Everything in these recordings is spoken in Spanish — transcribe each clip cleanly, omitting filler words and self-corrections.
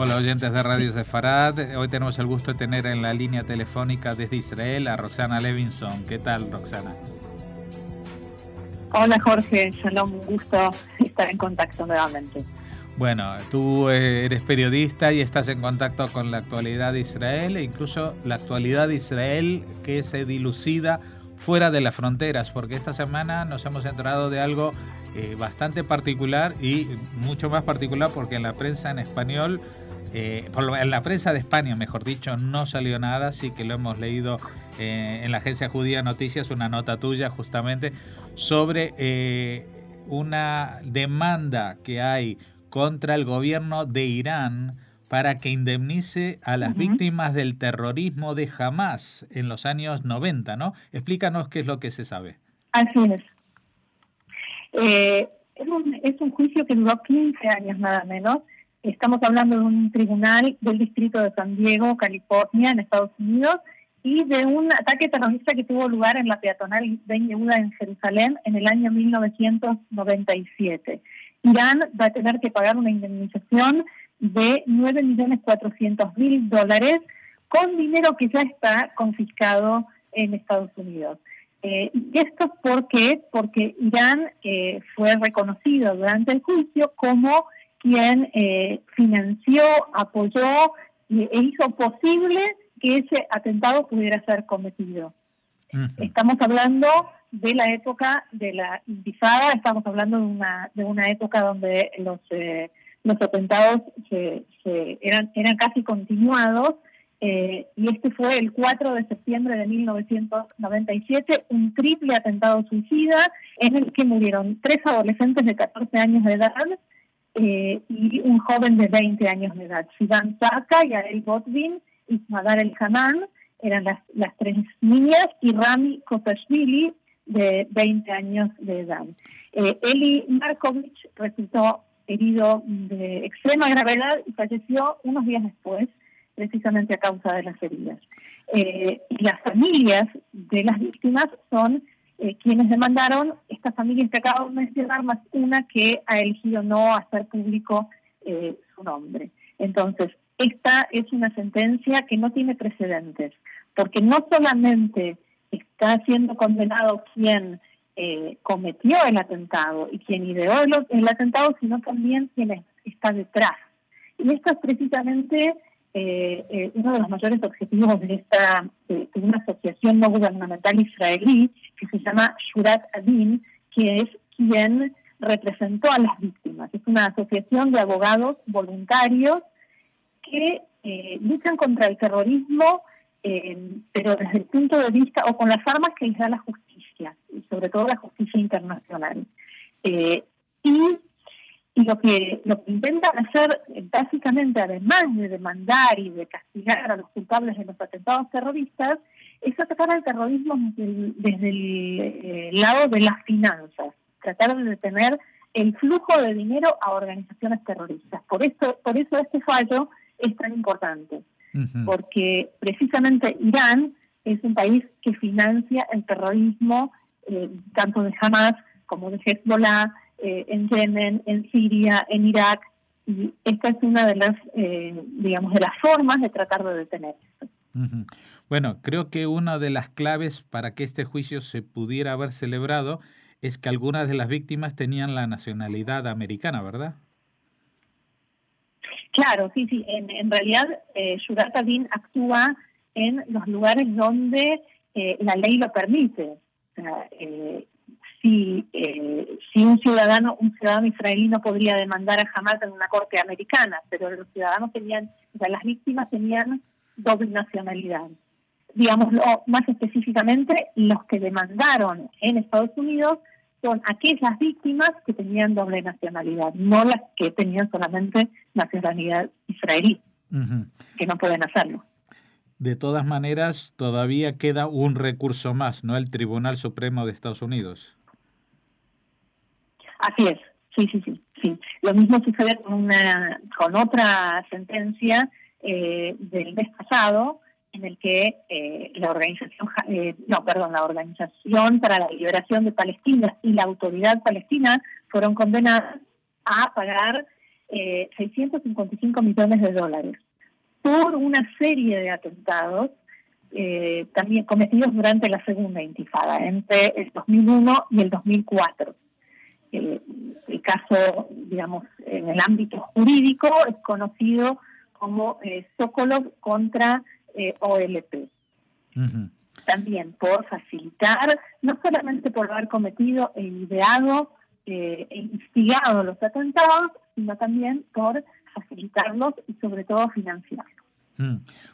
Hola oyentes de Radio Sefarad, hoy tenemos el gusto de tener en la línea telefónica desde Israel a Roxana Levinson. ¿Qué tal, Roxana? Hola Jorge, shalom, un gusto estar en contacto nuevamente. Bueno, tú eres periodista y estás en contacto con la actualidad de Israel e incluso la actualidad de Israel que se dilucida fuera de las fronteras, porque esta semana nos hemos enterado de algo bastante particular y mucho más particular porque en la prensa en español, en la prensa de España, mejor dicho, no salió nada, sí que lo hemos leído en la agencia judía Noticias, una nota tuya justamente sobre una demanda que hay contra el gobierno de Irán para que indemnice a las víctimas del terrorismo de Hamás en los años 90, ¿no? Explícanos qué es lo que se sabe. Así es. Es un juicio que duró 15 años nada menos. Estamos hablando de un tribunal del distrito de San Diego, California, en Estados Unidos, y de un ataque terrorista que tuvo lugar en la peatonal Ben Yehuda en Jerusalén en el año 1997. Irán va a tener que pagar una indemnización de $9.400.000 con dinero que ya está confiscado en Estados Unidos. Y esto ¿por qué? Porque Irán fue reconocido durante el juicio como quien financió, apoyó e hizo posible que ese atentado pudiera ser cometido. Estamos hablando de la época de la Intifada, estamos hablando de una época donde los atentados eran casi continuados, y este fue el 4 de septiembre de 1997, un triple atentado suicida en el que murieron 3 adolescentes de 14 años de edad y un joven de 20 años de edad. Sivan Saka, Yael Botvin y Smadar El Hanan eran las 3 niñas, y Rami Kotashvili, de 20 años de edad. Eli Markovich resultó herido de extrema gravedad y falleció unos días después, precisamente a causa de las heridas. Las familias de las víctimas son quienes demandaron, estas familias que acabo de mencionar, más una que ha elegido no hacer público su nombre. Entonces, esta es una sentencia que no tiene precedentes, porque no solamente está siendo condenado quien cometió el atentado y quien ideó el atentado, sino también quien está detrás. Y esto es precisamente uno de los mayores objetivos de una asociación no gubernamental israelí que se llama Shurat Adin, que es quien representó a las víctimas. Es una asociación de abogados voluntarios que luchan contra el terrorismo, pero desde el punto de vista, o con las armas que les da la justicia, y sobre todo la justicia internacional. Y lo que intentan hacer, básicamente, además de demandar y de castigar a los culpables de los atentados terroristas, es atacar al terrorismo desde el lado de las finanzas, tratar de detener el flujo de dinero a organizaciones terroristas. Por eso este fallo es tan importante, porque precisamente Irán es un país que financia el terrorismo tanto de Hamás como de Hezbollah, en Yemen, en Siria, en Irak, y esta es una de las, de las formas de tratar de detener esto. Bueno, creo que una de las claves para que este juicio se pudiera haber celebrado es que algunas de las víctimas tenían la nacionalidad americana, ¿verdad? Claro, sí. En realidad, Shurat Adin actúa en los lugares donde la ley lo permite. O sea, si un ciudadano israelí no podría demandar a Hamás en una corte americana, pero los ciudadanos las víctimas tenían doble nacionalidad. Digámoslo más específicamente, los que demandaron en Estados Unidos son aquellas víctimas que tenían doble nacionalidad, no las que tenían solamente nacionalidad israelí, que no pueden hacerlo. De todas maneras, todavía queda un recurso más, ¿no? El Tribunal Supremo de Estados Unidos. Así es, sí. Lo mismo sucede con otra sentencia del mes pasado, en el que la Organización para la Liberación de Palestina y la Autoridad Palestina fueron condenadas a pagar $655 millones por una serie de atentados también cometidos durante la Segunda Intifada, entre el 2001 y el 2004. El caso, digamos, en el ámbito jurídico es conocido como Sokolov contra OLP. Uh-huh. También por facilitar, no solamente por haber cometido e ideado e instigado los atentados, sino también por facilitarlos y sobre todo financiarlos.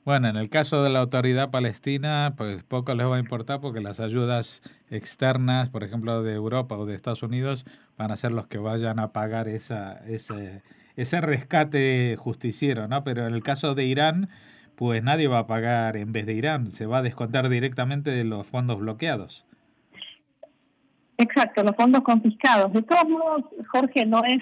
Bueno, en el caso de la Autoridad Palestina, pues poco les va a importar porque las ayudas externas, por ejemplo, de Europa o de Estados Unidos, van a ser los que vayan a pagar ese rescate justiciero, ¿no? Pero en el caso de Irán, pues nadie va a pagar en vez de Irán, se va a descontar directamente de los fondos bloqueados. Exacto, los fondos confiscados. De todos modos, Jorge, no es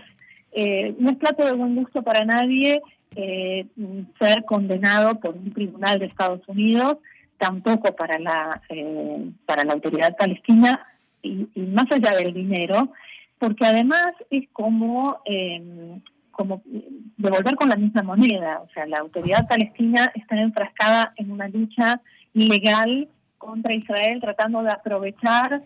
plato de buen gusto para nadie ser condenado por un tribunal de Estados Unidos, tampoco para la Autoridad Palestina, y más allá del dinero, porque además es como devolver con la misma moneda. O sea, la Autoridad Palestina está enfrascada en una lucha ilegal contra Israel, tratando de aprovechar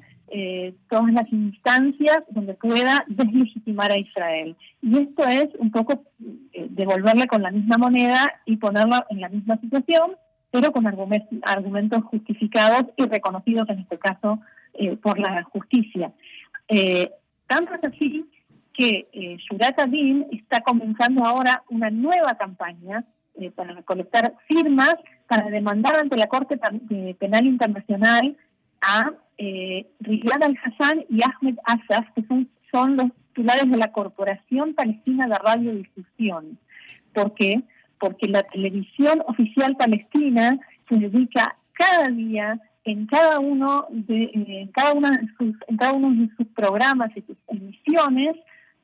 todas las instancias donde pueda deslegitimar a Israel. Y esto es un poco devolverle con la misma moneda y ponerla en la misma situación, pero con argumentos justificados y reconocidos en este caso por la justicia. Tanto es así que Shurat Adin está comenzando ahora una nueva campaña para recolectar firmas para demandar ante la Corte Penal Internacional a Riyad Al-Hassan y Ahmed Assaf, que son los titulares de la Corporación Palestina de Radiodifusión. ¿Por qué? Porque la televisión oficial palestina se dedica cada día en cada uno de sus programas y sus emisiones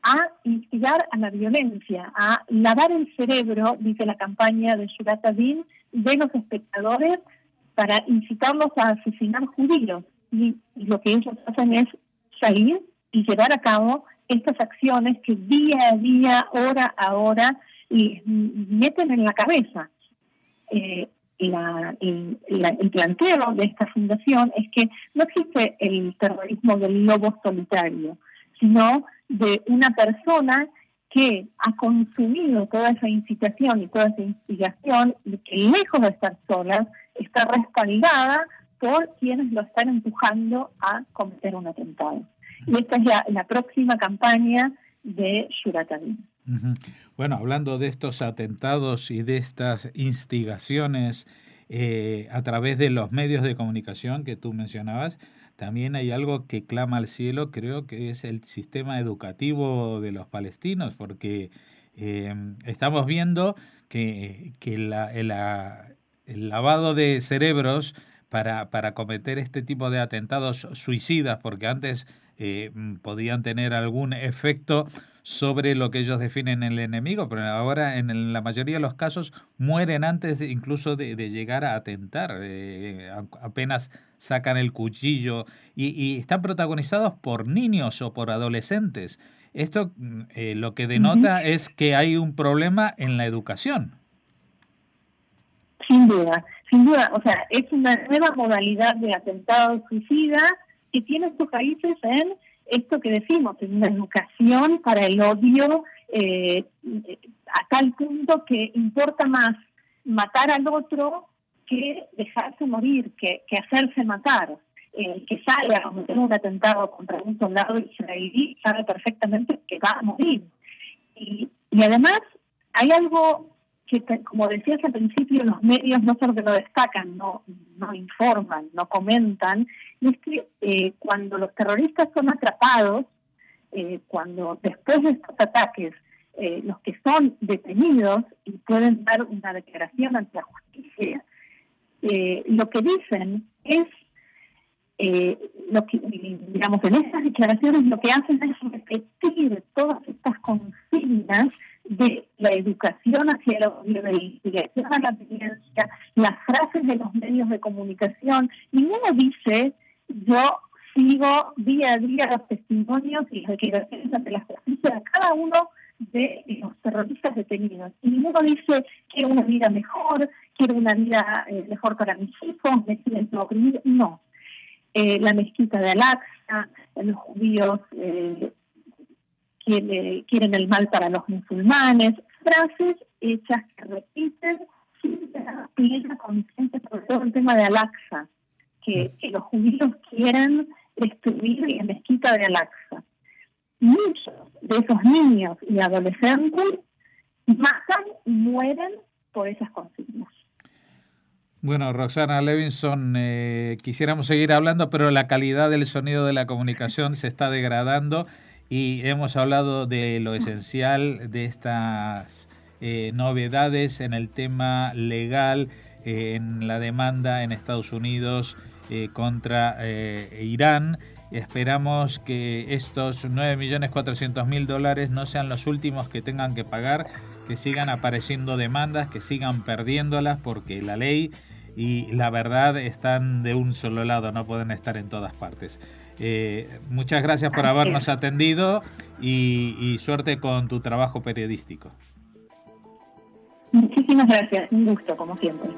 a instigar a la violencia, a lavar el cerebro, dice la campaña de Shurat Adin, de los espectadores para incitarlos a asesinar judíos. Y lo que ellos hacen es salir y llevar a cabo estas acciones que día a día, hora a hora, y meten en la cabeza. El planteo de esta fundación es que no existe el terrorismo del lobo solitario, sino de una persona que ha consumido toda esa incitación y toda esa instigación, y que lejos de estar sola, está respaldada por quienes lo están empujando a cometer un atentado. Y esta es la próxima campaña de Shurat Adin. Uh-huh. Bueno, hablando de estos atentados y de estas instigaciones a través de los medios de comunicación que tú mencionabas, también hay algo que clama al cielo, creo que es el sistema educativo de los palestinos, porque estamos viendo que el lavado de cerebros para cometer este tipo de atentados suicidas, porque antes podían tener algún efecto sobre lo que ellos definen el enemigo, pero ahora en la mayoría de los casos mueren antes incluso de llegar a atentar, apenas sacan el cuchillo y están protagonizados por niños o por adolescentes. Esto lo que denota es que hay un problema en la educación. Sin duda, o sea, es una nueva modalidad de atentado suicida que tiene sus raíces en esto que decimos, en una educación para el odio a tal punto que importa más matar al otro que dejarse morir, que hacerse matar. El que sale a cometer un atentado contra un soldado israelí sabe perfectamente que va a morir. Y además hay algo que, como decías al principio, los medios no solo que lo destacan, no informan, no comentan, y es que cuando los terroristas son atrapados, cuando después de estos ataques, los que son detenidos y pueden dar una declaración ante la justicia, lo que dicen es, lo que, digamos, en esas declaraciones lo que hacen es repetir todas estas consignas de la educación hacia el audio, de la investigación a la ciencia, las frases de los medios de comunicación. Ninguno dice, yo sigo día a día los testimonios y las declaraciones ante la justicia de cada uno de los terroristas detenidos. Y ninguno dice, quiero una vida mejor, quiero una vida mejor para mis hijos, me siento oprimido. No. La mezquita de Al-Aqsa, los judíos quieren el mal para los musulmanes, frases hechas que repiten sin tener plena conciencia, sobre todo el tema de Al-Aqsa, que los judíos quieren destruir la mezquita de Al-Aqsa. Muchos de esos niños y adolescentes matan y mueren por esas consignas. Bueno, Roxana Levinson, quisiéramos seguir hablando, pero la calidad del sonido de la comunicación se está degradando y hemos hablado de lo esencial de estas novedades en el tema legal, en la demanda en Estados Unidos contra Irán. Esperamos que estos $9.400.000 no sean los últimos que tengan que pagar, que sigan apareciendo demandas, que sigan perdiéndolas, porque la ley y la verdad están de un solo lado, no pueden estar en todas partes. Muchas gracias por habernos atendido y suerte con tu trabajo periodístico. Muchísimas gracias, un gusto, como siempre.